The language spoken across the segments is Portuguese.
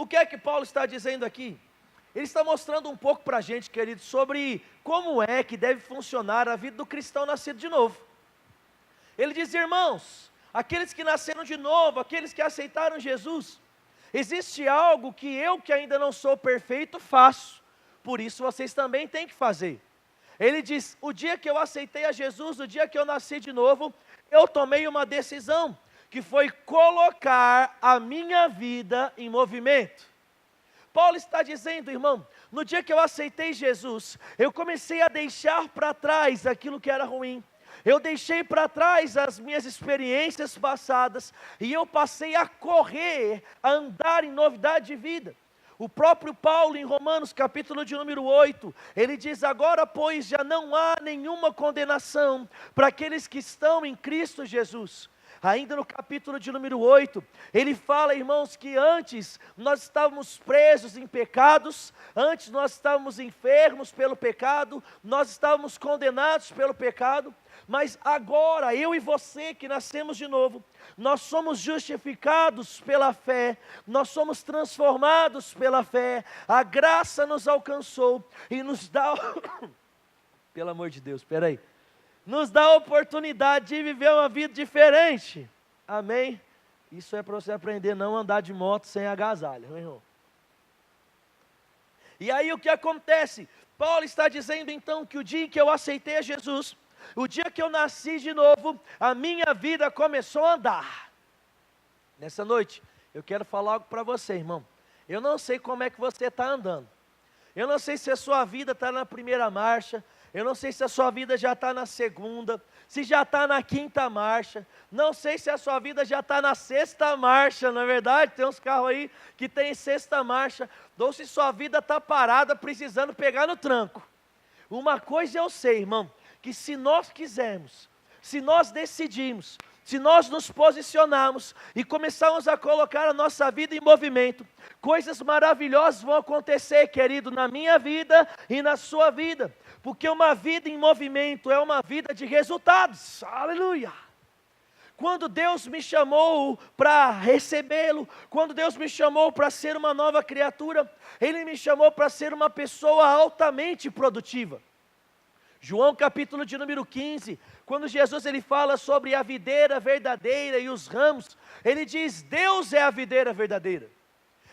O que é que Paulo está dizendo aqui? Ele está mostrando um pouco para a gente, querido, sobre como é que deve funcionar a vida do cristão nascido de novo. Ele diz: irmãos, aqueles que nasceram de novo, aqueles que aceitaram Jesus, existe algo que ainda não sou perfeito, faço, por isso vocês também têm que fazer. Ele diz: o dia que eu aceitei a Jesus, o dia que eu nasci de novo, eu tomei uma decisão, que foi colocar a minha vida em movimento. Paulo está dizendo, irmão, no dia que eu aceitei Jesus, eu comecei a deixar para trás aquilo que era ruim. Eu deixei para trás as minhas experiências passadas e eu passei a correr, a andar em novidade de vida. O próprio Paulo, em Romanos capítulo de número 8, ele diz: agora pois já não há nenhuma condenação para aqueles que estão em Cristo Jesus. Ainda no capítulo de número 8, ele fala, irmãos, que antes nós estávamos presos em pecados, antes nós estávamos enfermos pelo pecado, nós estávamos condenados pelo pecado, mas agora, eu e você que nascemos de novo, nós somos justificados pela fé, nós somos transformados pela fé, a graça nos alcançou e nos dá, pelo amor de Deus, espera aí, nos dá a oportunidade de viver uma vida diferente, amém? Isso é para você aprender a não andar de moto sem agasalho, meu irmão. E aí o que acontece? Paulo está dizendo então que o dia que eu aceitei a Jesus, o dia que eu nasci de novo, a minha vida começou a andar. Nessa noite, eu quero falar algo para você, irmão. Eu não sei como é que você está andando, eu não sei se a sua vida está na primeira marcha, eu não sei se a sua vida já está na segunda, se já está na quinta marcha, não sei se a sua vida já está na sexta marcha, na verdade, tem uns carros aí que tem sexta marcha, ou se sua vida está parada, precisando pegar no tranco. Uma coisa eu sei, irmão, que se nós quisermos, se nós decidirmos, se nós nos posicionarmos e começarmos a colocar a nossa vida em movimento, coisas maravilhosas vão acontecer, querido, na minha vida e na sua vida, porque uma vida em movimento é uma vida de resultados, aleluia. Quando Deus me chamou para recebê-lo, quando Deus me chamou para ser uma nova criatura, Ele me chamou para ser uma pessoa altamente produtiva. João capítulo de número 15, quando Jesus ele fala sobre a videira verdadeira e os ramos, ele diz: Deus é a videira verdadeira,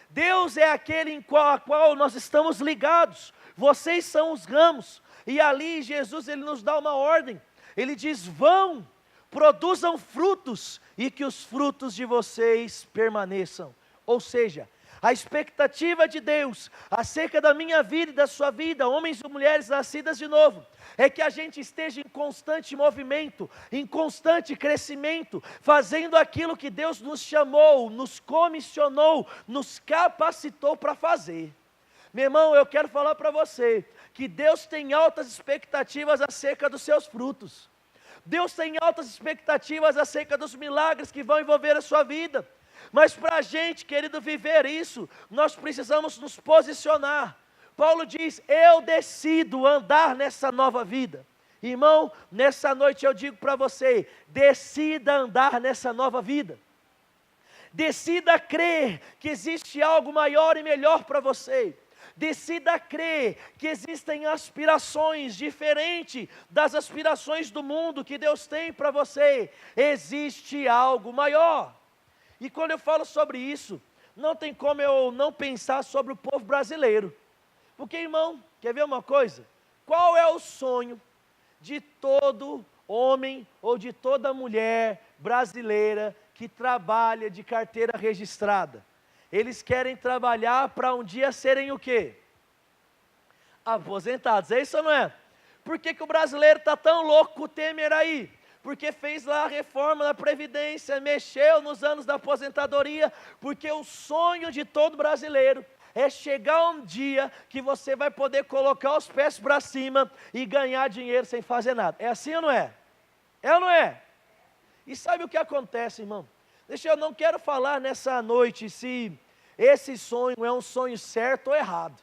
Deus é aquele a qual nós estamos ligados, vocês são os ramos, e ali Jesus ele nos dá uma ordem, ele diz: vão, produzam frutos, e que os frutos de vocês permaneçam, ou seja, a expectativa de Deus acerca da minha vida e da sua vida, homens e mulheres nascidas de novo, é que a gente esteja em constante movimento, em constante crescimento, fazendo aquilo que Deus nos chamou, nos comissionou, nos capacitou para fazer. Meu irmão, eu quero falar para você, que Deus tem altas expectativas acerca dos seus frutos. Deus tem altas expectativas acerca dos milagres que vão envolver a sua vida. Mas para a gente, querido, viver isso, nós precisamos nos posicionar. Paulo diz: eu decido andar nessa nova vida. Irmão, nessa noite eu digo para você, decida andar nessa nova vida. Decida crer que existe algo maior e melhor para você. Decida crer que existem aspirações diferentes das aspirações do mundo que Deus tem para você. Existe algo maior. E quando eu falo sobre isso, não tem como eu não pensar sobre o povo brasileiro. Porque, irmão, quer ver uma coisa? Qual é o sonho de todo homem ou de toda mulher brasileira que trabalha de carteira registrada? Eles querem trabalhar para um dia serem o quê? Aposentados, é isso ou não é? Por que o brasileiro está tão louco com o Temer aí? Porque fez lá a reforma da Previdência, mexeu nos anos da aposentadoria, porque o sonho de todo brasileiro é chegar um dia que você vai poder colocar os pés para cima e ganhar dinheiro sem fazer nada. É assim ou não é? É ou não é? E sabe o que acontece, irmão? Eu não quero falar nessa noite se esse sonho é um sonho certo ou errado.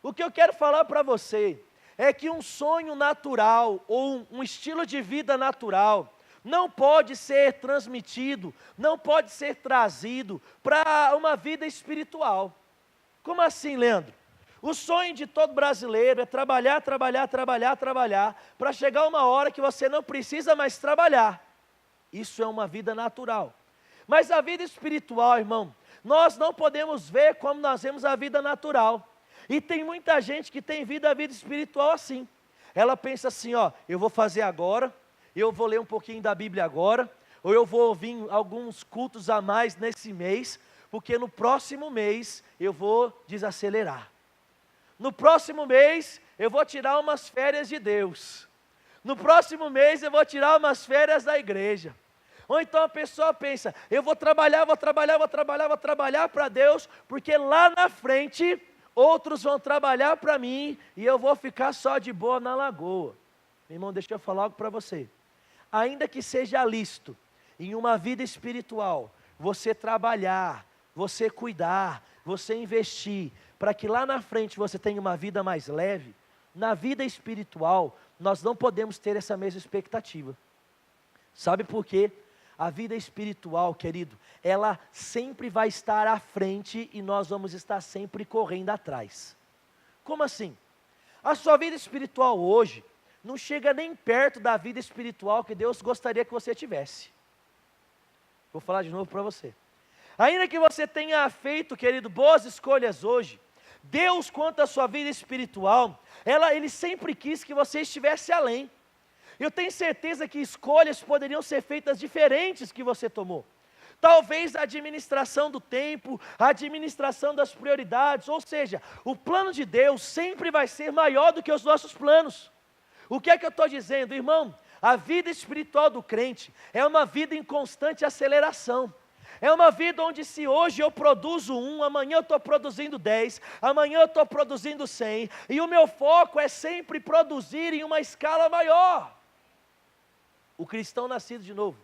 O que eu quero falar para você é que um sonho natural ou um estilo de vida natural não pode ser transmitido, não pode ser trazido para uma vida espiritual. Como assim, Leandro? O sonho de todo brasileiro é trabalhar, trabalhar, trabalhar, trabalhar, para chegar uma hora que você não precisa mais trabalhar. Isso é uma vida natural. Mas a vida espiritual, irmão, nós não podemos ver como nós vemos a vida natural. E tem muita gente que tem a vida espiritual assim. Ela pensa assim, ó, eu vou fazer agora, eu vou ler um pouquinho da Bíblia agora, ou eu vou ouvir alguns cultos a mais nesse mês, porque no próximo mês eu vou desacelerar. No próximo mês eu vou tirar umas férias de Deus. No próximo mês eu vou tirar umas férias da igreja. Ou então a pessoa pensa, eu vou trabalhar para Deus, porque lá na frente outros vão trabalhar para mim e eu vou ficar só de boa na lagoa. Meu irmão, deixa eu falar algo para você. Ainda que seja lícito, em uma vida espiritual, você trabalhar, você cuidar, você investir, para que lá na frente você tenha uma vida mais leve, na vida espiritual, nós não podemos ter essa mesma expectativa. Sabe por quê? A vida espiritual, querido, ela sempre vai estar à frente e nós vamos estar sempre correndo atrás. Como assim? A sua vida espiritual hoje não chega nem perto da vida espiritual que Deus gostaria que você tivesse. Vou falar de novo para você. Ainda que você tenha feito, querido, boas escolhas hoje, Deus, quanto à sua vida espiritual, Ele sempre quis que você estivesse além. Eu tenho certeza que escolhas poderiam ser feitas diferentes que você tomou. Talvez a administração do tempo, a administração das prioridades, ou seja, o plano de Deus sempre vai ser maior do que os nossos planos. O que é que eu estou dizendo, irmão? A vida espiritual do crente é uma vida em constante aceleração. É uma vida onde se hoje eu produzo 1, amanhã eu estou produzindo 10, amanhã eu estou produzindo 100, e o meu foco é sempre produzir em uma escala maior. O cristão nascido de novo,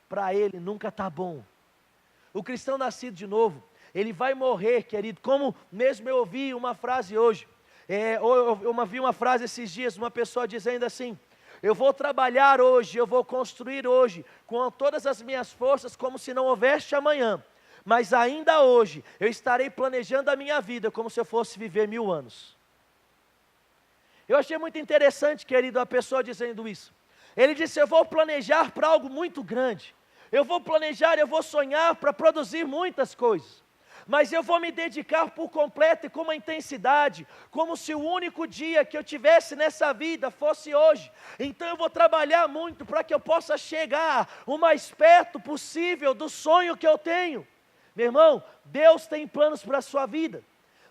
para ele nunca está bom. O cristão nascido de novo, ele vai morrer, querido, como mesmo eu ouvi uma frase hoje, eu ouvi uma frase esses dias, uma pessoa dizendo assim, eu vou trabalhar hoje, eu vou construir hoje, com todas as minhas forças, como se não houvesse amanhã, mas ainda hoje, eu estarei planejando a minha vida, como se eu fosse viver 1000 anos. Eu achei muito interessante, querido, a pessoa dizendo isso. Ele disse, eu vou planejar para algo muito grande, eu vou planejar, eu vou sonhar para produzir muitas coisas, mas eu vou me dedicar por completo e com uma intensidade, como se o único dia que eu tivesse nessa vida fosse hoje. Então eu vou trabalhar muito para que eu possa chegar o mais perto possível do sonho que eu tenho. Meu irmão, Deus tem planos para a sua vida,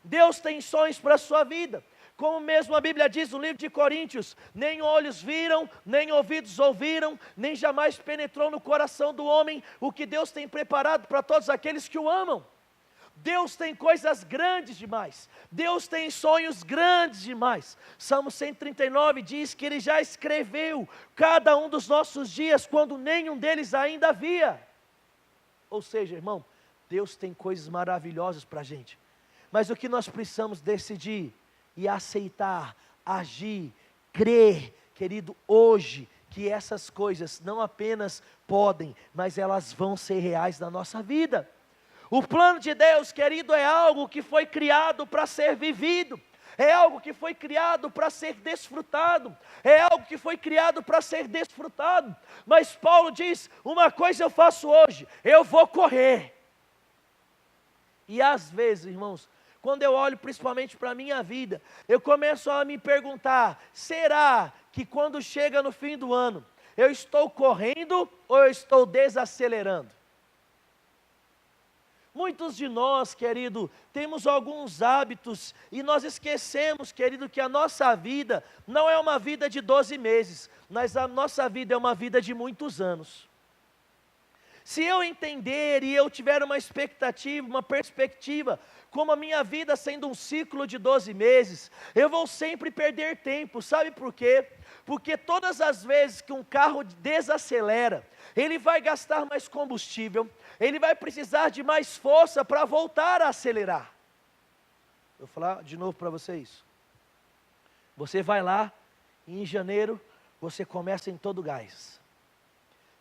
Deus tem sonhos para a sua vida. Como mesmo a Bíblia diz no livro de Coríntios, nem olhos viram, nem ouvidos ouviram, nem jamais penetrou no coração do homem o que Deus tem preparado para todos aqueles que o amam. Deus tem coisas grandes demais, Deus tem sonhos grandes demais. Salmo 139 diz que Ele já escreveu cada um dos nossos dias, quando nenhum deles ainda havia. Ou seja, irmão, Deus tem coisas maravilhosas para a gente, mas o que nós precisamos decidir e aceitar, agir, crer, querido, hoje, que essas coisas não apenas podem, mas elas vão ser reais na nossa vida. O plano de Deus, querido, é algo que foi criado para ser vivido, é algo que foi criado para ser desfrutado, é algo que foi criado para ser desfrutado. Mas Paulo diz, uma coisa eu faço hoje, eu vou correr. E às vezes, irmãos, quando eu olho principalmente para a minha vida, eu começo a me perguntar, será que quando chega no fim do ano, eu estou correndo ou eu estou desacelerando? Muitos de nós, querido, temos alguns hábitos e nós esquecemos, querido, que a nossa vida não é uma vida de 12 meses, mas a nossa vida é uma vida de muitos anos. Se eu entender e eu tiver uma expectativa, uma perspectiva, como a minha vida sendo um ciclo de 12 meses, eu vou sempre perder tempo, sabe por quê? Porque todas as vezes que um carro desacelera, ele vai gastar mais combustível, ele vai precisar de mais força para voltar a acelerar. Vou falar de novo para vocês. Você vai lá, e em janeiro, você começa em todo gás.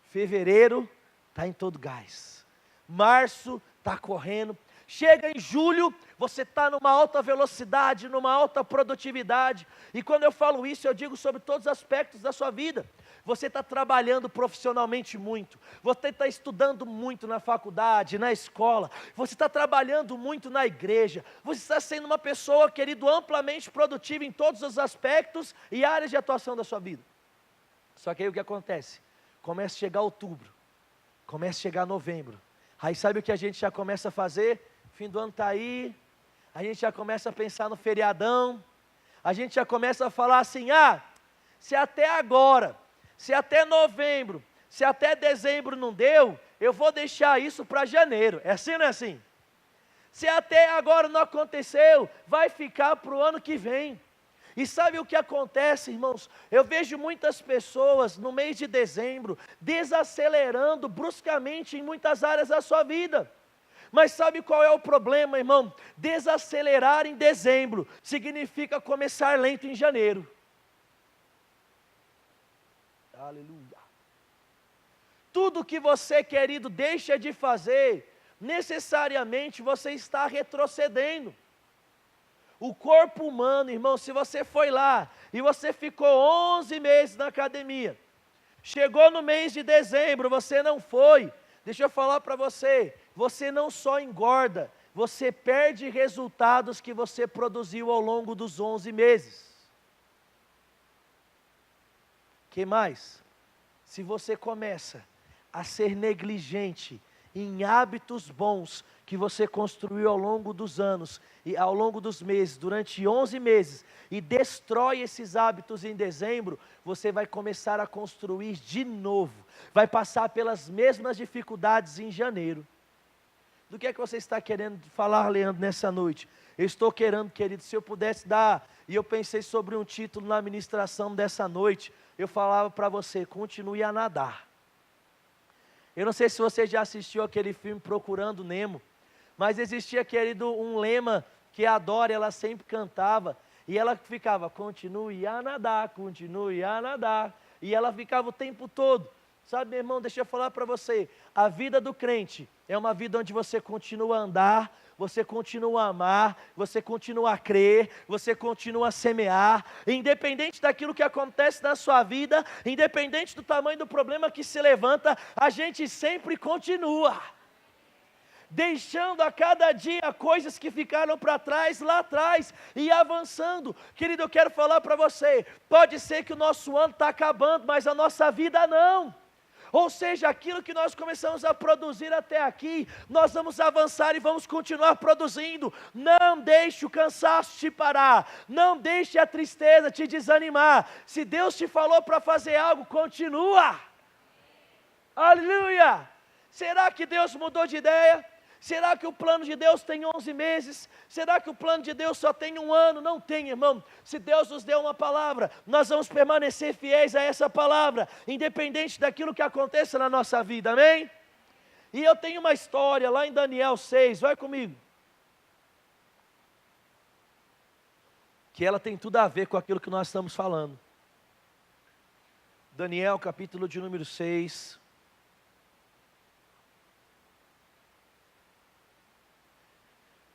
Fevereiro, está em todo gás. Março, está correndo. Chega em julho, você está numa alta velocidade, numa alta produtividade. E quando eu falo isso, eu digo sobre todos os aspectos da sua vida. Você está trabalhando profissionalmente muito, você está estudando muito na faculdade, na escola, você está trabalhando muito na igreja, você está sendo uma pessoa, querido, amplamente produtiva em todos os aspectos e áreas de atuação da sua vida. Só que aí o que acontece? Começa a chegar outubro, começa a chegar novembro, aí sabe o que a gente já começa a fazer? Fim do ano está aí, a gente já começa a pensar no feriadão, a gente já começa a falar assim, se até agora, se até novembro, se até dezembro não deu, eu vou deixar isso para janeiro, é assim ou não é assim? Se até agora não aconteceu, vai ficar para o ano que vem. E sabe o que acontece, irmãos? Eu vejo muitas pessoas no mês de dezembro, desacelerando bruscamente em muitas áreas da sua vida. Mas sabe qual é o problema, irmão? Desacelerar em dezembro significa começar lento em janeiro. Aleluia. Tudo que você, querido, deixa de fazer, necessariamente você está retrocedendo. O corpo humano, irmão, se você foi lá e você ficou 11 meses na academia, chegou no mês de dezembro, você não foi, deixa eu falar para você, você não só engorda, você perde resultados que você produziu ao longo dos 11 meses. Que mais? Se você começa a ser negligente em hábitos bons que você construiu ao longo dos anos, e ao longo dos meses, durante 11 meses, e destrói esses hábitos em dezembro, você vai começar a construir de novo, vai passar pelas mesmas dificuldades em janeiro. Do que é que você está querendo falar, Leandro, nessa noite? Eu estou querendo, querido, se eu pudesse dar, e eu pensei sobre um título na ministração dessa noite, eu falava para você, continue a nadar. Eu não sei se você já assistiu aquele filme Procurando Nemo, mas existia, querido, um lema que a Dory, ela sempre cantava, e ela ficava, continue a nadar, e ela ficava o tempo todo. Sabe, meu irmão, deixa eu falar para você, a vida do crente é uma vida onde você continua a andar, você continua a amar, você continua a crer, você continua a semear, independente daquilo que acontece na sua vida, independente do tamanho do problema que se levanta, a gente sempre continua, deixando a cada dia coisas que ficaram para trás, lá atrás, e avançando. Querido, eu quero falar para você, pode ser que o nosso ano está acabando, mas a nossa vida não. Ou seja, aquilo que nós começamos a produzir até aqui, nós vamos avançar e vamos continuar produzindo. Não deixe o cansaço te parar, não deixe a tristeza te desanimar. Se Deus te falou para fazer algo, continua. Aleluia! Será que Deus mudou de ideia? Será que o plano de Deus tem 11 meses? Será que o plano de Deus só tem um ano? Não tem, irmão. Se Deus nos deu uma palavra, nós vamos permanecer fiéis a essa palavra, independente daquilo que aconteça na nossa vida, amém? E eu tenho uma história lá em Daniel 6, vai comigo. Que ela tem tudo a ver com aquilo que nós estamos falando. Daniel, capítulo de número 6.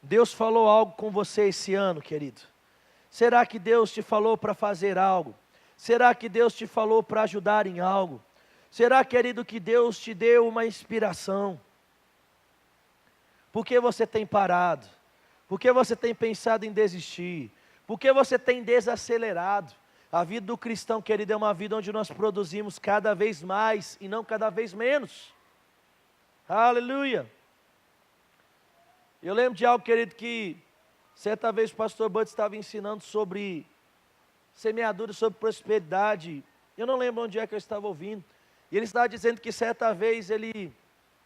Deus falou algo com você esse ano, querido? Será que Deus te falou para fazer algo? Será que Deus te falou para ajudar em algo? Será, querido, que Deus te deu uma inspiração? Por que você tem parado? Por que você tem pensado em desistir? Por que você tem desacelerado? A vida do cristão, querido, é uma vida onde nós produzimos cada vez mais e não cada vez menos. Aleluia! Eu lembro de algo, querido, que certa vez o pastor Bud estava ensinando sobre semeadura, sobre prosperidade. Eu não lembro onde é que eu estava ouvindo. E ele estava dizendo que certa vez ele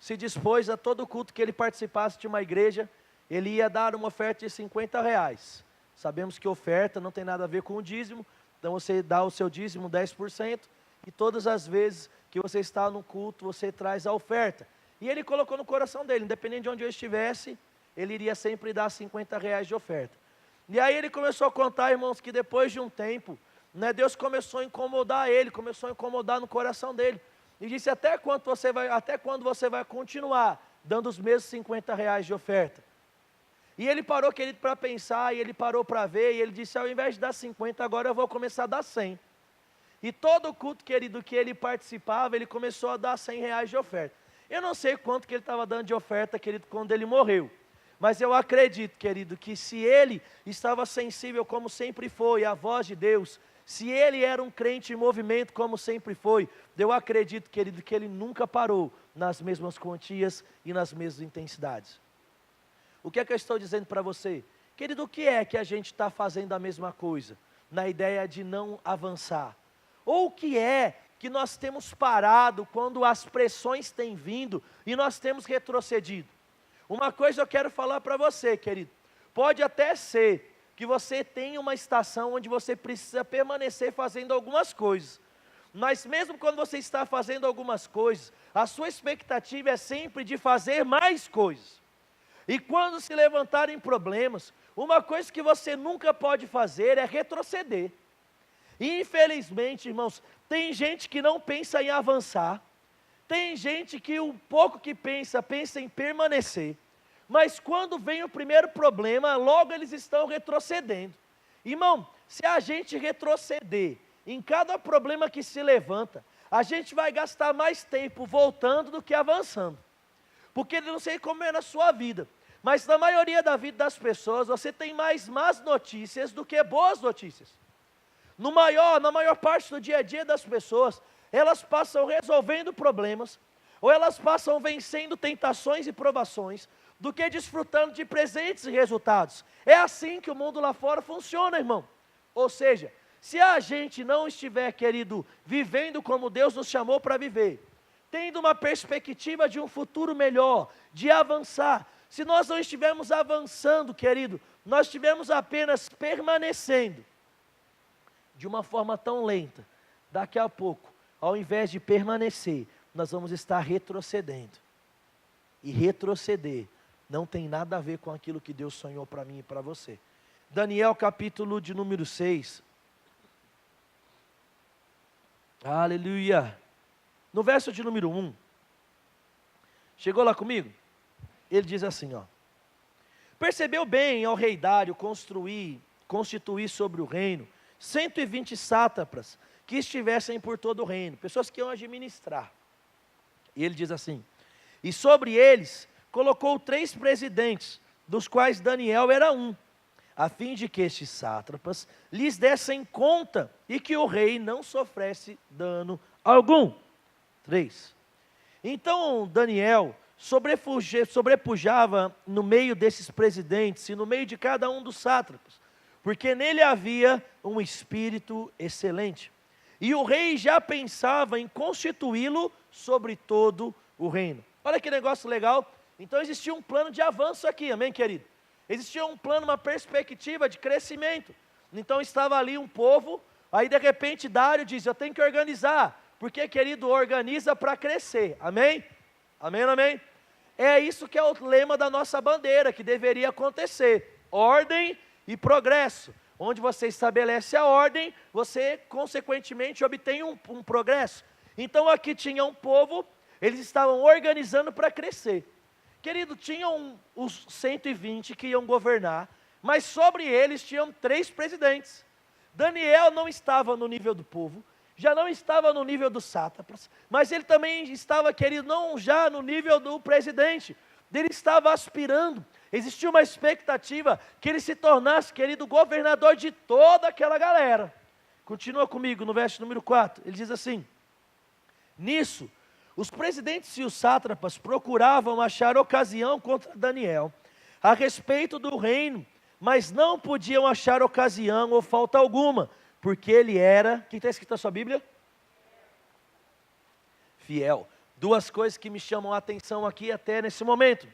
se dispôs a todo culto que ele participasse de uma igreja, ele ia dar uma oferta de R$50. Sabemos que oferta não tem nada a ver com o dízimo, então você dá o seu dízimo 10%, e todas as vezes que você está no culto, você traz a oferta. E ele colocou no coração dele, independente de onde eu estivesse, ele iria sempre dar R$50 de oferta. E aí ele começou a contar, irmãos, que depois de um tempo, Deus começou a incomodar ele, começou a incomodar no coração dele. E disse, até quando você vai continuar dando os mesmos R$50 de oferta? E ele parou, querido, para pensar, e ele parou para ver, e ele disse, ao invés de dar 50, agora eu vou começar a dar 100. E todo culto, querido, que ele participava, ele começou a dar R$100 de oferta. Eu não sei quanto que ele estava dando de oferta, querido, quando ele morreu. Mas eu acredito, querido, que se ele estava sensível como sempre foi, à voz de Deus, se ele era um crente em movimento como sempre foi, eu acredito, querido, que ele nunca parou nas mesmas quantias e nas mesmas intensidades. O que é que eu estou dizendo para você? Querido, o que é que a gente está fazendo a mesma coisa, na ideia de não avançar? Ou o que é que nós temos parado quando as pressões têm vindo e nós temos retrocedido? Uma coisa eu quero falar para você, querido, pode até ser que você tenha uma estação onde você precisa permanecer fazendo algumas coisas, mas mesmo quando você está fazendo algumas coisas, a sua expectativa é sempre de fazer mais coisas. E quando se levantarem problemas, uma coisa que você nunca pode fazer é retroceder. E infelizmente, irmãos, tem gente que não pensa em avançar, tem gente que o pouco que pensa em permanecer, mas quando vem o primeiro problema, logo eles estão retrocedendo. Irmão, se a gente retroceder em cada problema que se levanta, a gente vai gastar mais tempo voltando do que avançando. Porque eu não sei como é na sua vida, mas na maioria da vida das pessoas, você tem mais más notícias do que boas notícias. Na maior parte do dia a dia das pessoas, elas passam resolvendo problemas, ou elas passam vencendo tentações e provações, do que desfrutando de presentes e resultados. É assim que o mundo lá fora funciona, irmão. Ou seja, se a gente não estiver, querido, vivendo como Deus nos chamou para viver, tendo uma perspectiva de um futuro melhor, de avançar, se nós não estivermos avançando, querido, nós estivermos apenas permanecendo, de uma forma tão lenta, daqui a pouco, ao invés de permanecer, nós vamos estar retrocedendo. E retroceder não tem nada a ver com aquilo que Deus sonhou para mim e para você. Daniel capítulo de número 6. Aleluia. No verso de número 1. Chegou lá comigo? Ele diz assim, ó. Percebeu bem ao rei Dário constituir sobre o reino 120 sátrapas que estivessem por todo o reino, pessoas que iam administrar. E ele diz assim, e sobre eles colocou 3 presidentes, dos quais Daniel era um, a fim de que estes sátrapas lhes dessem conta e que o rei não sofresse dano algum. 3. Então Daniel sobrepujava no meio desses presidentes e no meio de cada um dos sátrapas, porque nele havia um espírito excelente. E o rei já pensava em constituí-lo sobre todo o reino. Olha que negócio legal. Então existia um plano de avanço aqui, amém, querido? Existia um plano, uma perspectiva de crescimento. Então estava ali um povo, aí de repente Dário diz, eu tenho que organizar, porque, querido, organiza para crescer, amém? Amém, amém? É isso que é o lema da nossa bandeira, que deveria acontecer, ordem e progresso. Onde você estabelece a ordem, você consequentemente obtém um progresso. Então aqui tinha um povo, eles estavam organizando para crescer. Querido, tinham os 120 que iam governar, mas sobre eles tinham 3 presidentes. Daniel não estava no nível do povo, já não estava no nível dos sátrapas, mas ele também estava, querido, não já no nível do presidente. Ele estava aspirando, existia uma expectativa que ele se tornasse, querido, governador de toda aquela galera. Continua comigo no verso número 4, ele diz assim, nisso, os presidentes e os sátrapas procuravam achar ocasião contra Daniel, a respeito do reino, mas não podiam achar ocasião ou falta alguma, porque ele era, quem está escrito na sua Bíblia? Fiel. 2 coisas que me chamam a atenção aqui até nesse momento.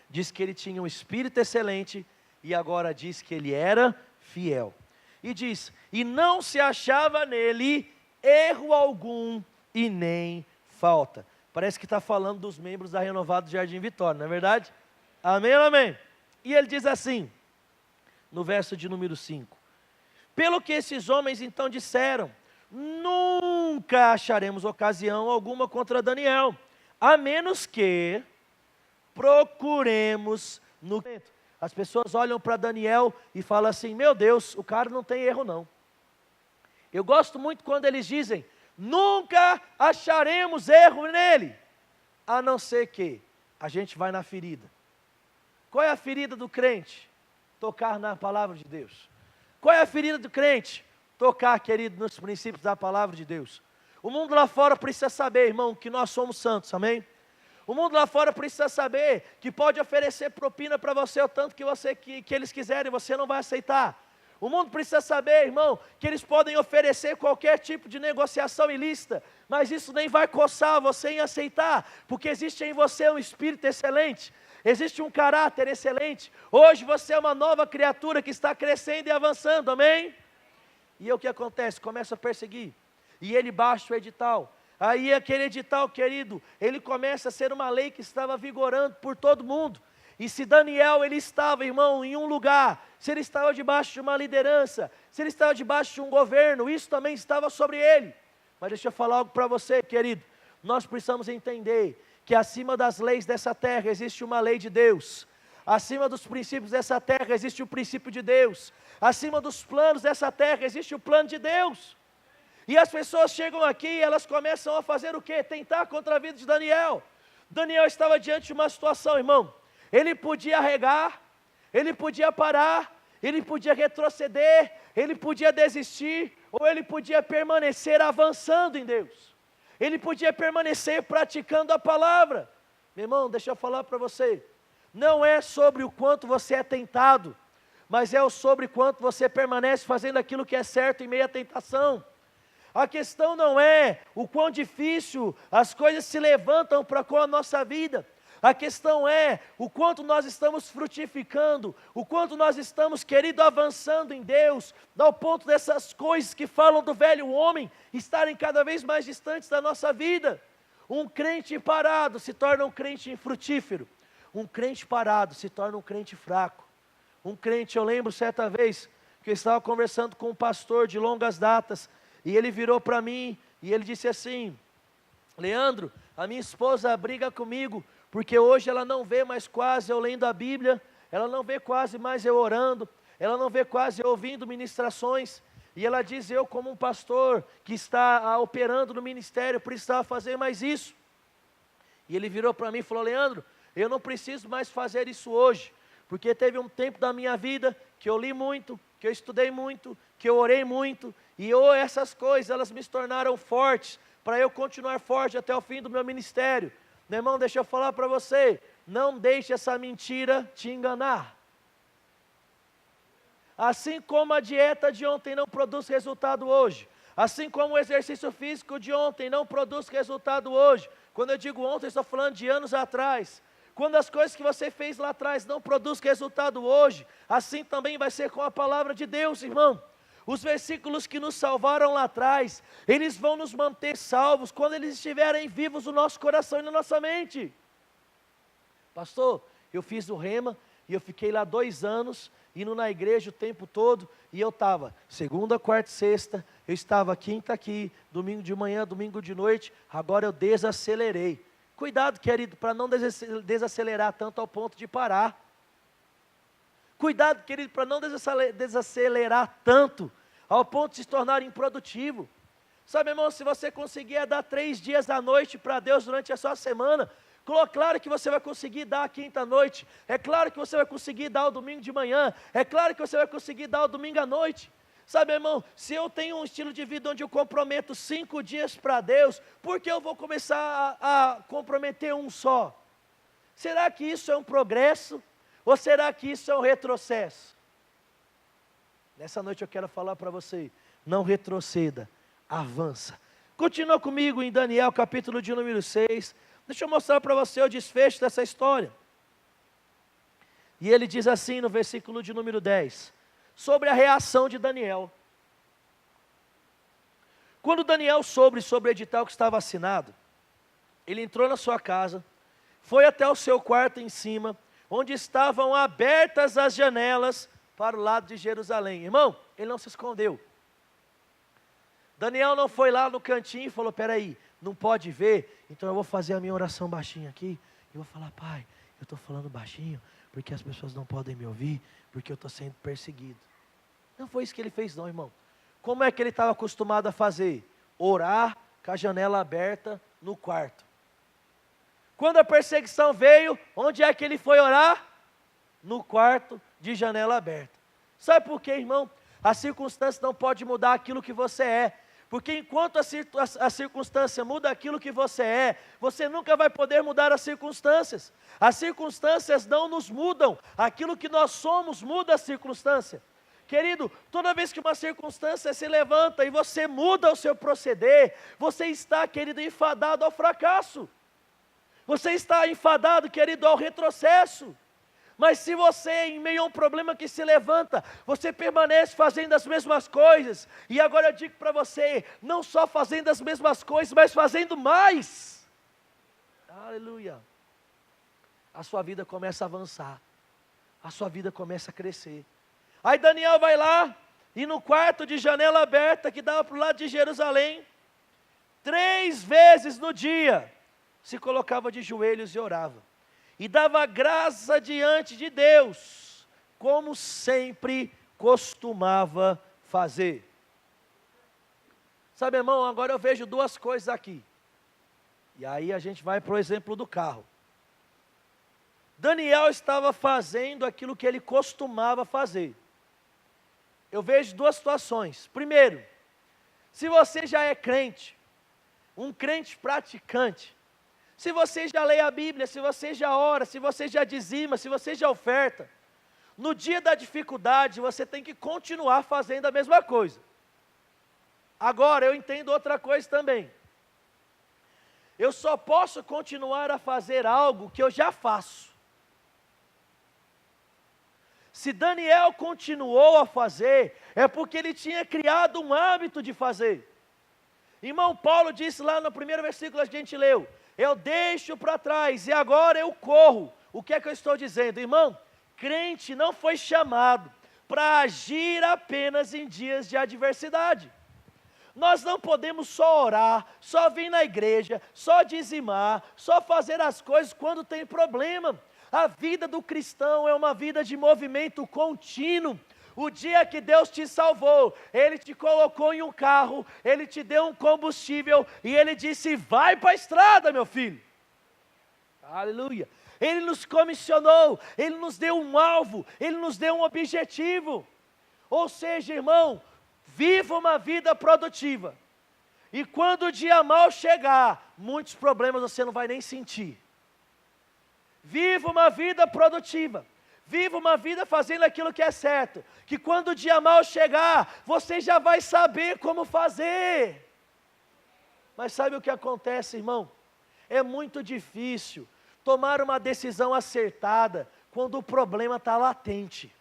Diz que ele tinha um espírito excelente e agora diz que ele era fiel. E diz, e não se achava nele erro algum e nem falta. Parece que está falando dos membros da Renovado Jardim Vitória, não é verdade? Amém ou amém? E ele diz assim, no verso de número 5. Pelo que esses homens então disseram, nunca acharemos ocasião alguma contra Daniel, a menos que procuremos no... as pessoas olham para Daniel e falam assim: meu Deus, o cara não tem erro não. Eu gosto muito quando eles dizem: nunca acharemos erro nele, a não ser que a gente vai na ferida. Qual é a ferida do crente? Tocar na palavra de Deus. Qual é a ferida do crente? Tocar, querido, nos princípios da palavra de Deus. O mundo lá fora precisa saber, irmão, que nós somos santos, amém? O mundo lá fora precisa saber que pode oferecer propina para você o tanto que eles quiserem, você não vai aceitar. O mundo precisa saber, irmão, que eles podem oferecer qualquer tipo de negociação ilícita, mas isso nem vai coçar você em aceitar, porque existe em você um espírito excelente, existe um caráter excelente. Hoje você é uma nova criatura que está crescendo e avançando, amém? E o que acontece? Começa a perseguir, e ele baixa o edital. Aí aquele edital, querido, ele começa a ser uma lei que estava vigorando por todo mundo. E se Daniel, ele estava, irmão, em um lugar, se ele estava debaixo de uma liderança, se ele estava debaixo de um governo, isso também estava sobre ele. Mas deixa eu falar algo para você, querido. Nós precisamos entender que acima das leis dessa terra existe uma lei de Deus. Acima dos princípios dessa terra existe o princípio de Deus. Acima dos planos dessa terra existe o plano de Deus. E as pessoas chegam aqui e elas começam a fazer o quê? Tentar contra a vida de Daniel. Daniel estava diante de uma situação, irmão. Ele podia regar, ele podia parar, ele podia retroceder, ele podia desistir, ou ele podia permanecer avançando em Deus. Ele podia permanecer praticando a palavra. Meu irmão, deixa eu falar para você. Não é sobre o quanto você é tentado, mas é sobre quanto você permanece fazendo aquilo que é certo em meio à tentação. A questão não é o quão difícil as coisas se levantam para com a nossa vida. A questão é o quanto nós estamos frutificando, o quanto nós estamos, querido, avançando em Deus, ao ponto dessas coisas que falam do velho homem estarem cada vez mais distantes da nossa vida. Um crente parado se torna um crente infrutífero. Um crente parado se torna um crente fraco. Um crente, eu lembro certa vez que eu estava conversando com um pastor de longas datas, e ele virou para mim e ele disse assim: Leandro, a minha esposa briga comigo, porque hoje ela não vê mais quase eu lendo a Bíblia, ela não vê quase mais eu orando, ela não vê quase eu ouvindo ministrações, e ela diz: eu como um pastor que está operando no ministério, precisava fazer mais isso. E ele virou para mim e falou: Leandro, eu não preciso mais fazer isso hoje, porque teve um tempo da minha vida que eu li muito, que eu estudei muito, que eu orei muito, e essas coisas, elas me tornaram fortes, para eu continuar forte até o fim do meu ministério. Meu irmão, deixa eu falar para você, não deixe essa mentira te enganar. Assim como a dieta de ontem não produz resultado hoje, assim como o exercício físico de ontem não produz resultado hoje, quando eu digo ontem, estou falando de anos atrás. Quando as coisas que você fez lá atrás não produzem resultado hoje, assim também vai ser com a palavra de Deus, irmão. Os versículos que nos salvaram lá atrás, eles vão nos manter salvos quando eles estiverem vivos no nosso coração e na nossa mente. Pastor, eu fiz o Rema e eu fiquei lá 2 anos, indo na igreja o tempo todo, e eu estava segunda, quarta e sexta, eu estava quinta aqui, domingo de manhã, domingo de noite, agora eu desacelerei. Cuidado, querido, para não desacelerar tanto ao ponto de parar. Cuidado, querido, para não desacelerar tanto ao ponto de se tornar improdutivo. Sabe, irmão, se você conseguir dar 3 dias à noite para Deus durante a sua semana, claro que você vai conseguir dar a quinta noite, é claro que você vai conseguir dar o domingo de manhã, é claro que você vai conseguir dar o domingo à noite. Sabe, irmão, se eu tenho um estilo de vida onde eu comprometo 5 dias para Deus, por que eu vou começar a comprometer um só? Será que isso é um progresso? Ou será que isso é um retrocesso? Nessa noite eu quero falar para você, não retroceda, avança. Continua comigo em Daniel capítulo de número 6, deixa eu mostrar para você o desfecho dessa história. E ele diz assim no versículo de número 10, sobre a reação de Daniel. Quando Daniel soube sobre o edital que estava assinado, ele entrou na sua casa, foi até o seu quarto em cima, onde estavam abertas as janelas para o lado de Jerusalém. Irmão, ele não se escondeu. Daniel não foi lá no cantinho e falou: peraí, não pode ver, então eu vou fazer a minha oração baixinho aqui, e vou falar: Pai, eu estou falando baixinho, porque as pessoas não podem me ouvir, porque eu estou sendo perseguido. Não foi isso que ele fez não, irmão. Como é que ele estava acostumado a fazer? Orar com a janela aberta no quarto. Quando a perseguição veio, onde é que ele foi orar? No quarto de janela aberta. Sabe por quê, irmão? A circunstância não pode mudar aquilo que você é. Porque enquanto a circunstância muda aquilo que você é, você nunca vai poder mudar as circunstâncias. As circunstâncias não nos mudam. Aquilo que nós somos muda a circunstância. Querido, toda vez que uma circunstância se levanta e você muda o seu proceder, você está, querido, enfadado ao fracasso. Você está enfadado, querido, ao retrocesso. Mas se você, em meio a um problema que se levanta, você permanece fazendo as mesmas coisas, e agora eu digo para você, não só fazendo as mesmas coisas, mas fazendo mais. Aleluia. A sua vida começa a avançar, a sua vida começa a crescer. Aí Daniel vai lá, e no quarto de janela aberta, que dava para o lado de Jerusalém, 3 vezes no dia, se colocava de joelhos e orava. E dava graça diante de Deus, como sempre costumava fazer. Sabe, irmão, agora eu vejo 2 coisas aqui. E aí a gente vai para o exemplo do carro. Daniel estava fazendo aquilo que ele costumava fazer. Eu vejo 2 situações. Primeiro, se você já é crente, um crente praticante, se você já lê a Bíblia, se você já ora, se você já dizima, se você já oferta, no dia da dificuldade você tem que continuar fazendo a mesma coisa. Agora eu entendo outra coisa também. Eu só posso continuar a fazer algo que eu já faço. Se Daniel continuou a fazer, é porque ele tinha criado um hábito de fazer. Irmão Paulo disse lá no primeiro versículo que a gente leu, eu deixo para trás e agora eu corro. O que é que eu estou dizendo? Irmão, crente não foi chamado para agir apenas em dias de adversidade. Nós não podemos só orar, só vir na igreja, só dizimar, só fazer as coisas quando tem problema. A vida do cristão é uma vida de movimento contínuo. O dia que Deus te salvou, Ele te colocou em um carro, Ele te deu um combustível, e Ele disse, vai para a estrada, meu filho. Aleluia. Ele nos comissionou, Ele nos deu um alvo, Ele nos deu um objetivo. Ou seja, irmão, viva uma vida produtiva. E quando o dia mau chegar, muitos problemas você não vai nem sentir. Viva uma vida produtiva. Viva uma vida fazendo aquilo que é certo, que quando o dia mau chegar, você já vai saber como fazer. Mas sabe o que acontece, irmão? É muito difícil tomar uma decisão acertada quando o problema está latente.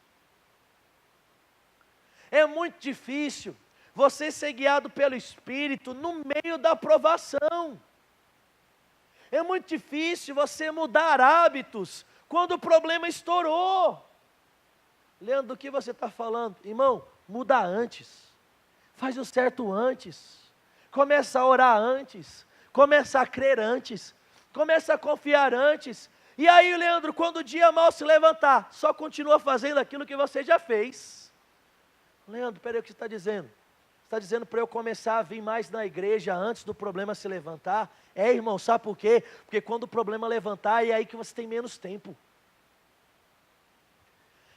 É muito difícil você ser guiado pelo Espírito no meio da provação. É muito difícil você mudar hábitos quando o problema estourou. Leandro, do que você está falando? Irmão, muda antes. Faz o certo antes. Começa a orar antes. Começa a crer antes. Começa a confiar antes. E aí, Leandro, quando o dia mau se levantar, só continua fazendo aquilo que você já fez. Leandro, peraí, o que você está dizendo? Você está dizendo para eu começar a vir mais na igreja antes do problema se levantar? É, irmão, sabe por quê? Porque quando o problema levantar, é aí que você tem menos tempo.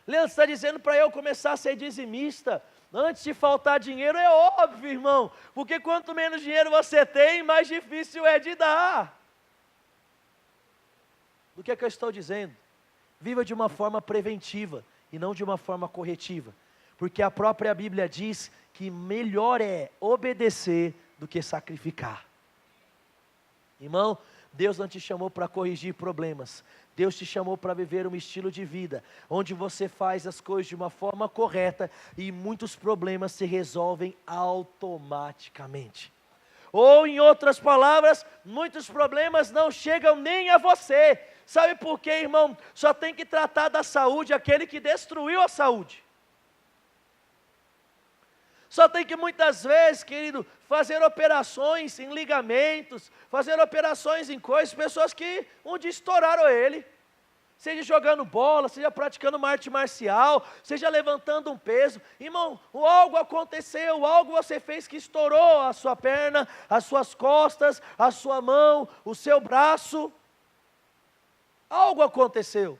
Leandro, você está dizendo para eu começar a ser dizimista antes de faltar dinheiro? É óbvio, irmão, porque quanto menos dinheiro você tem, mais difícil é de dar. Do que é que eu estou dizendo? Viva de uma forma preventiva e não de uma forma corretiva, porque a própria Bíblia diz que melhor é obedecer do que sacrificar. Irmão, Deus não te chamou para corrigir problemas. Deus te chamou para viver um estilo de vida, onde você faz as coisas de uma forma correta e muitos problemas se resolvem automaticamente. Ou em outras palavras, muitos problemas não chegam nem a você. Sabe por quê, irmão? Só tem que tratar da saúde aquele que destruiu a saúde. Só tem que muitas vezes, querido, fazer operações em ligamentos, fazer operações em coisas, pessoas que um dia estouraram ele. seja jogando bola, seja praticando uma arte marcial, seja levantando um peso, irmão, algo aconteceu, algo você fez que estourou a sua perna, as suas costas, a sua mão, o seu braço, algo aconteceu.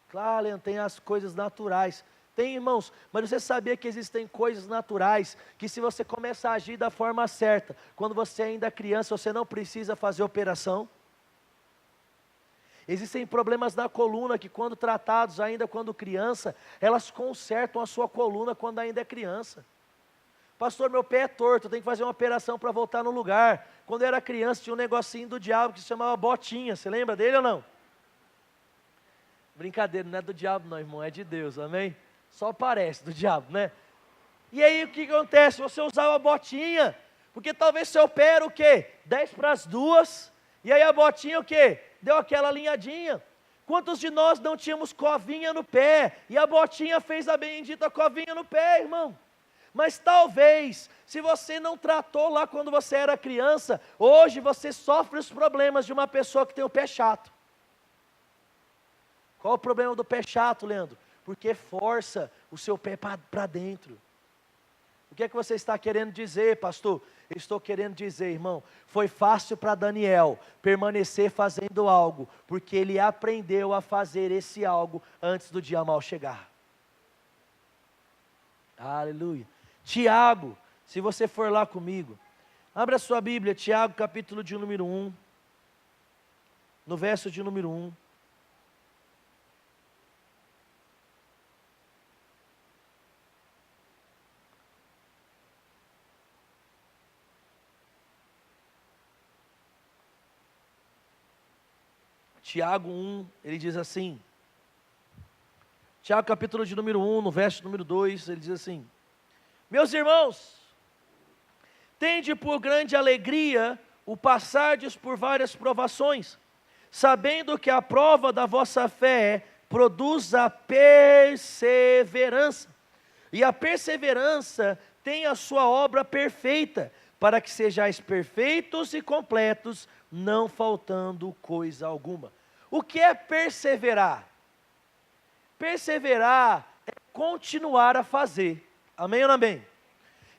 Claro, Leandro, tem as coisas naturais, tem, irmãos, mas você sabia que existem coisas naturais, que se você começa a agir da forma certa, quando você ainda é criança, você não precisa fazer operação? Existem problemas na coluna que quando tratados ainda quando criança, elas consertam a sua coluna quando ainda é criança. Pastor, meu pé é torto, eu tenho que fazer uma operação para voltar no lugar. Quando eu era criança tinha um negocinho do diabo que se chamava botinha, você lembra dele ou não? Brincadeira, não é do diabo não, irmão, é de Deus, amém? Só parece do diabo, né? E aí o que acontece? Você usava a botinha, porque talvez seu pé era o quê? 10 para as 2, e aí a botinha o quê? Deu aquela alinhadinha. Quantos de nós não tínhamos covinha no pé, e a botinha fez a bendita covinha no pé, irmão? Mas talvez, se você não tratou lá quando você era criança, hoje você sofre os problemas de uma pessoa que tem o pé chato. Qual o problema do pé chato, Leandro? Porque força o seu pé para dentro. O que é que você está querendo dizer, pastor? Eu estou querendo dizer, irmão, foi fácil para Daniel permanecer fazendo algo, porque ele aprendeu a fazer esse algo antes do dia mau chegar. Aleluia. Tiago, se você for lá comigo, abra sua Bíblia, Tiago, capítulo de número 1, no verso de número 1. Tiago 1, ele diz assim, Tiago capítulo de número 1, no verso número 2, ele diz assim, meus irmãos, tende por grande alegria o passardes por várias provações, sabendo que a prova da vossa fé produz a perseverança, e a perseverança tem a sua obra perfeita, para que sejais perfeitos e completos, não faltando coisa alguma. O que é perseverar? Perseverar é continuar a fazer. Amém ou não amém?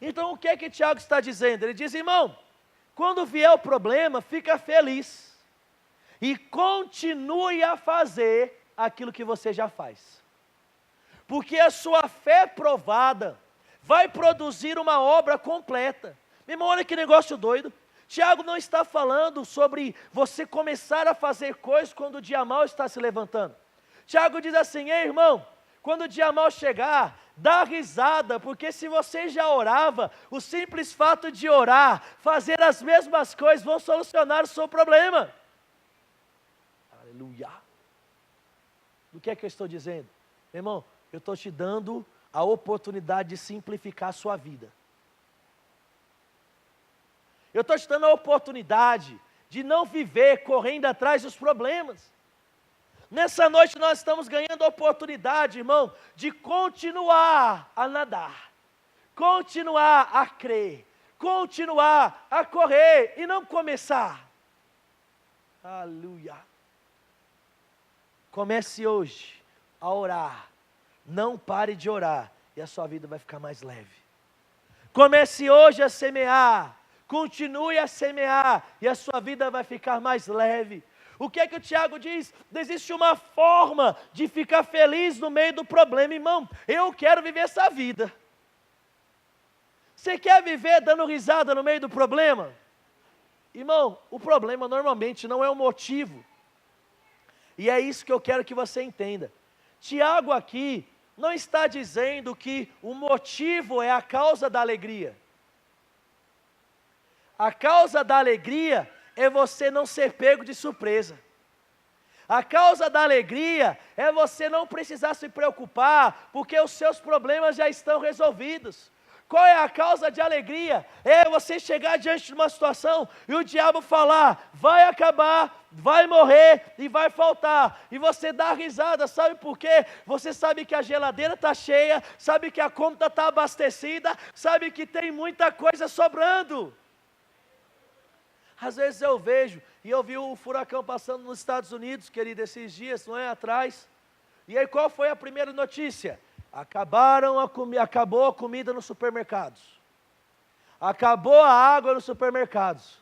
Então o que é que Tiago está dizendo? Ele diz, irmão, quando vier o problema, fica feliz. E continue a fazer aquilo que você já faz. Porque a sua fé provada vai produzir uma obra completa. Meu irmão, olha que negócio doido. Tiago não está falando sobre você começar a fazer coisas quando o dia mau está se levantando. Tiago diz assim, ei irmão, quando o dia mau chegar, dá risada, porque se você já orava, o simples fato de orar, fazer as mesmas coisas, vão solucionar o seu problema. Aleluia. O que é que eu estou dizendo? Meu irmão, eu estou te dando a oportunidade de simplificar a sua vida. Eu estou te dando a oportunidade de não viver correndo atrás dos problemas. Nessa noite nós estamos ganhando a oportunidade, irmão, de continuar a nadar, continuar a crer, continuar a correr e não começar. Aleluia. Comece hoje a orar, não pare de orar e a sua vida vai ficar mais leve. Comece hoje a semear, continue a semear e a sua vida vai ficar mais leve. O que é que o Tiago diz? Existe uma forma de ficar feliz no meio do problema, irmão. Eu quero viver essa vida. Você quer viver dando risada no meio do problema? Irmão, o problema normalmente não é o motivo. E é isso que eu quero que você entenda. Tiago aqui não está dizendo que o motivo é a causa da alegria. A causa da alegria é você não ser pego de surpresa. A causa da alegria é você não precisar se preocupar, porque os seus problemas já estão resolvidos. Qual é a causa de alegria? É você chegar diante de uma situação e o diabo falar, vai acabar, vai morrer e vai faltar. E você dá risada, sabe por quê? Você sabe que a geladeira está cheia, sabe que a conta está abastecida, sabe que tem muita coisa sobrando. Às vezes eu vejo, e eu vi o furacão passando nos Estados Unidos, querido, esses dias, não é, atrás. E aí qual foi a primeira notícia? Acabou a comida nos supermercados. Acabou a água nos supermercados.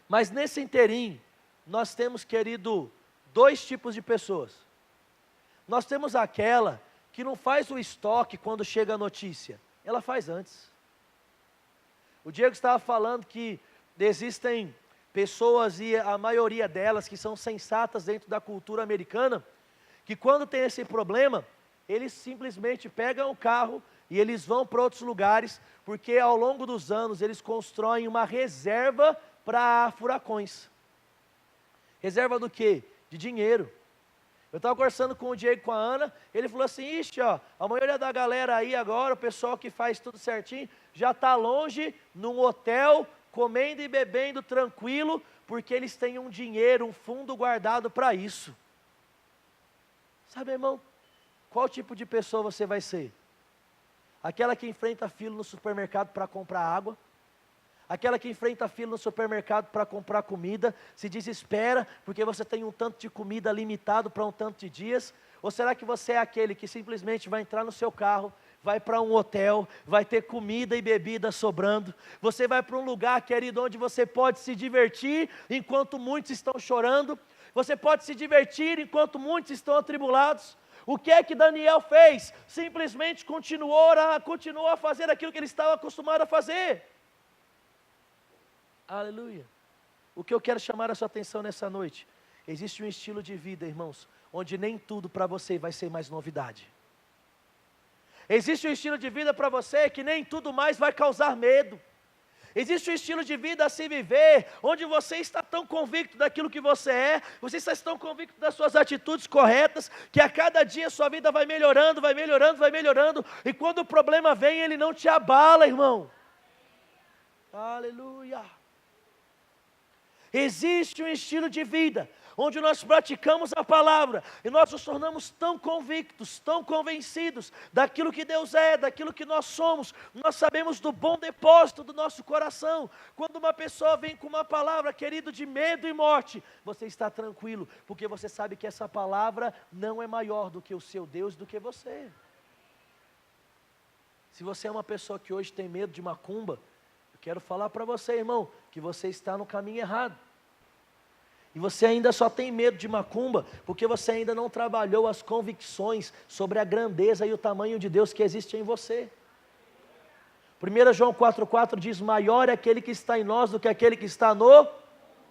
Mas nesse inteirinho, nós temos, querido, dois tipos de pessoas. Nós temos aquela que não faz o estoque quando chega a notícia, ela faz antes. O Diego estava falando que existem pessoas, e a maioria delas, que são sensatas dentro da cultura americana, que quando tem esse problema, eles simplesmente pegam o carro e eles vão para outros lugares, porque ao longo dos anos eles constroem uma reserva para furacões. Reserva do quê? De dinheiro. Eu estava conversando com o Diego e com a Ana, ele falou assim, ixi, ó, a maioria da galera aí agora, o pessoal que faz tudo certinho, já está longe, num hotel, comendo e bebendo tranquilo, porque eles têm um dinheiro, um fundo guardado para isso. Sabe, irmão, qual tipo de pessoa você vai ser? Aquela que enfrenta fila no supermercado para comprar água? Aquela que enfrenta fila no supermercado para comprar comida, se desespera porque você tem um tanto de comida limitado para um tanto de dias? Ou será que você é aquele que simplesmente vai entrar no seu carro, vai para um hotel, vai ter comida e bebida sobrando? Você vai para um lugar, querido, onde você pode se divertir enquanto muitos estão chorando? Você pode se divertir enquanto muitos estão atribulados? O que é que Daniel fez? Simplesmente continuou a fazer aquilo que ele estava acostumado a fazer. Aleluia. O que eu quero chamar a sua atenção nessa noite, existe um estilo de vida, irmãos, onde nem tudo para você vai ser mais novidade. Existe um estilo de vida para você que nem tudo mais vai causar medo. Existe um estilo de vida a se viver, onde você está tão convicto daquilo que você está tão convicto das suas atitudes corretas, que a cada dia a sua vida vai melhorando, vai melhorando, vai melhorando, e quando o problema vem, ele não te abala, irmão. Aleluia. Existe um estilo de vida, onde nós praticamos a palavra, e nós nos tornamos tão convictos, tão convencidos daquilo que Deus é, daquilo que nós somos, nós sabemos do bom depósito do nosso coração. Quando uma pessoa vem com uma palavra, querido, de medo e morte, você está tranquilo, porque você sabe que essa palavra não é maior do que o seu Deus, do que você. Se você é uma pessoa que hoje tem medo de macumba, quero falar para você, irmão, que você está no caminho errado. E você ainda só tem medo de macumba, porque você ainda não trabalhou as convicções sobre a grandeza e o tamanho de Deus que existe em você. 1 João 4,4 diz, maior é aquele que está em nós do que aquele que está no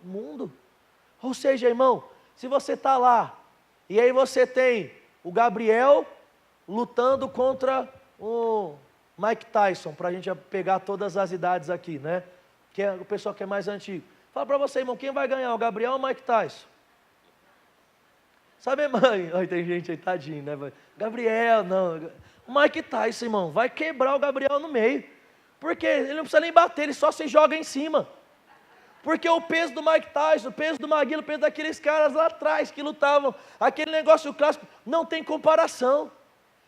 mundo. Ou seja, irmão, se você está lá, e aí você tem o Gabriel lutando contra o Mike Tyson, para a gente pegar todas as idades aqui, né? Que é o pessoal que é mais antigo. Fala para você, irmão, quem vai ganhar, o Gabriel ou o Mike Tyson? Sabe, mãe? Ai, tem gente aí, tadinho, né? Gabriel, não. O Mike Tyson, irmão, vai quebrar o Gabriel no meio. Porque ele não precisa nem bater, ele só se joga em cima. Porque o peso do Mike Tyson, o peso do Maguila, o peso daqueles caras lá atrás que lutavam, aquele negócio clássico, não tem comparação.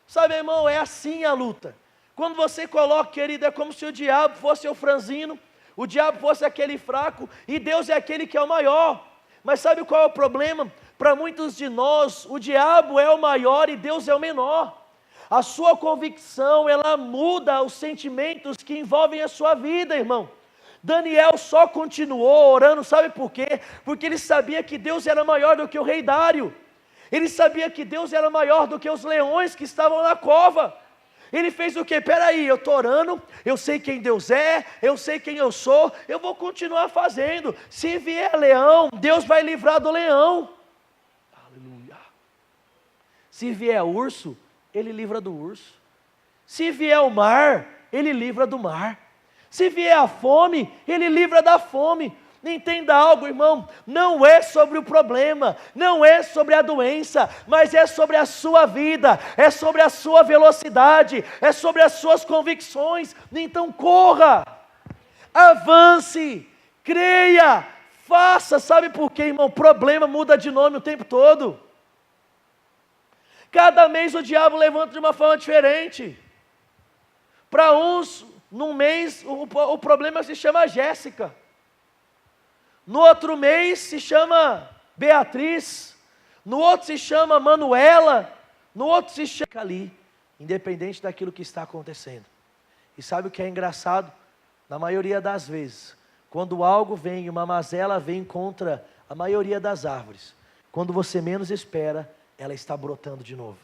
Sabe, irmão, é assim a luta. Quando você coloca, querido, é como se o diabo fosse o franzino, o diabo fosse aquele fraco, e Deus é aquele que é o maior. Mas sabe qual é o problema? Para muitos de nós, o diabo é o maior e Deus é o menor. A sua convicção, ela muda os sentimentos que envolvem a sua vida, irmão. Daniel só continuou orando, sabe por quê? Porque ele sabia que Deus era maior do que o rei Dário. Ele sabia que Deus era maior do que os leões que estavam na cova. Ele fez o quê? Peraí, eu estou orando, eu sei quem Deus é, eu sei quem eu sou, eu vou continuar fazendo. Se vier leão, Deus vai livrar do leão. Aleluia. Se vier urso, Ele livra do urso. Se vier o mar, Ele livra do mar. Se vier a fome, Ele livra da fome. Entenda algo, irmão, não é sobre o problema, não é sobre a doença, mas é sobre a sua vida, é sobre a sua velocidade, é sobre as suas convicções. Então corra, avance, creia, faça. Sabe por quê, irmão? Problema muda de nome o tempo todo. Cada mês o diabo levanta de uma forma diferente. Para uns, num mês, o problema se chama Jéssica. no outro mês se chama Beatriz, no outro se chama Manuela, no outro se chama ali, independente daquilo que está acontecendo. E sabe o que é engraçado? Na maioria das vezes, quando algo vem, uma mazela vem contra a maioria das árvores, quando você menos espera, ela está brotando de novo.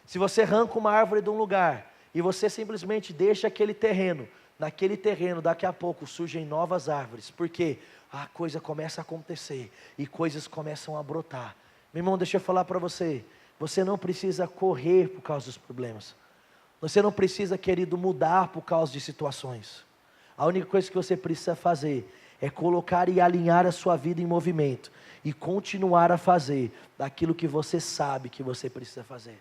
Se você arranca uma árvore de um lugar, e você simplesmente deixa aquele terreno, naquele terreno daqui a pouco surgem novas árvores, porque a coisa começa a acontecer, e coisas começam a brotar. Meu irmão, deixa eu falar para você, você não precisa correr por causa dos problemas, você não precisa, querido, mudar por causa de situações. A única coisa que você precisa fazer é colocar e alinhar a sua vida em movimento e continuar a fazer daquilo que você sabe que você precisa fazer.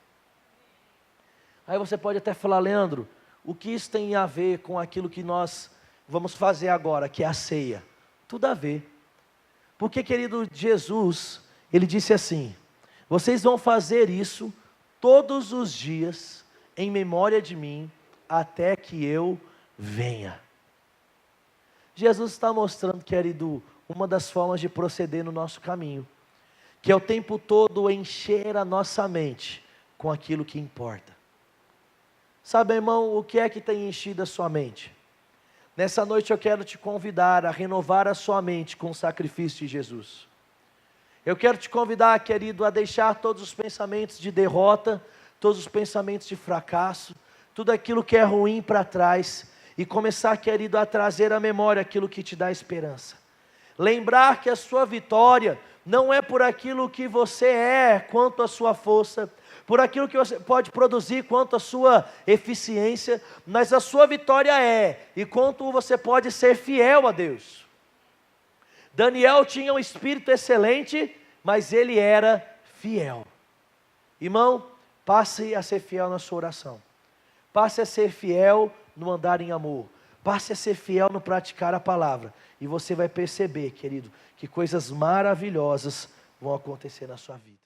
Aí você pode até falar, Leandro, o que isso tem a ver com aquilo que nós vamos fazer agora, que é a ceia? Tudo a ver. Porque, querido, Jesus, ele disse assim: vocês vão fazer isso todos os dias em memória de mim, até que eu venha. Jesus está mostrando, querido, uma das formas de proceder no nosso caminho, que é o tempo todo encher a nossa mente com aquilo que importa. Sabe, irmão, o que é que tem enchido a sua mente? Nessa noite eu quero te convidar a renovar a sua mente com o sacrifício de Jesus. Eu quero te convidar, querido, a deixar todos os pensamentos de derrota, todos os pensamentos de fracasso, tudo aquilo que é ruim para trás, e começar, querido, a trazer à memória aquilo que te dá esperança. Lembrar que a sua vitória não é por aquilo que você é, quanto a sua força, por aquilo que você pode produzir, quanto a sua eficiência, mas a sua vitória é, e quanto você pode ser fiel a Deus. Daniel tinha um espírito excelente, mas ele era fiel. Irmão, passe a ser fiel na sua oração, passe a ser fiel no andar em amor, passe a ser fiel no praticar a palavra, e você vai perceber, querido, que coisas maravilhosas vão acontecer na sua vida.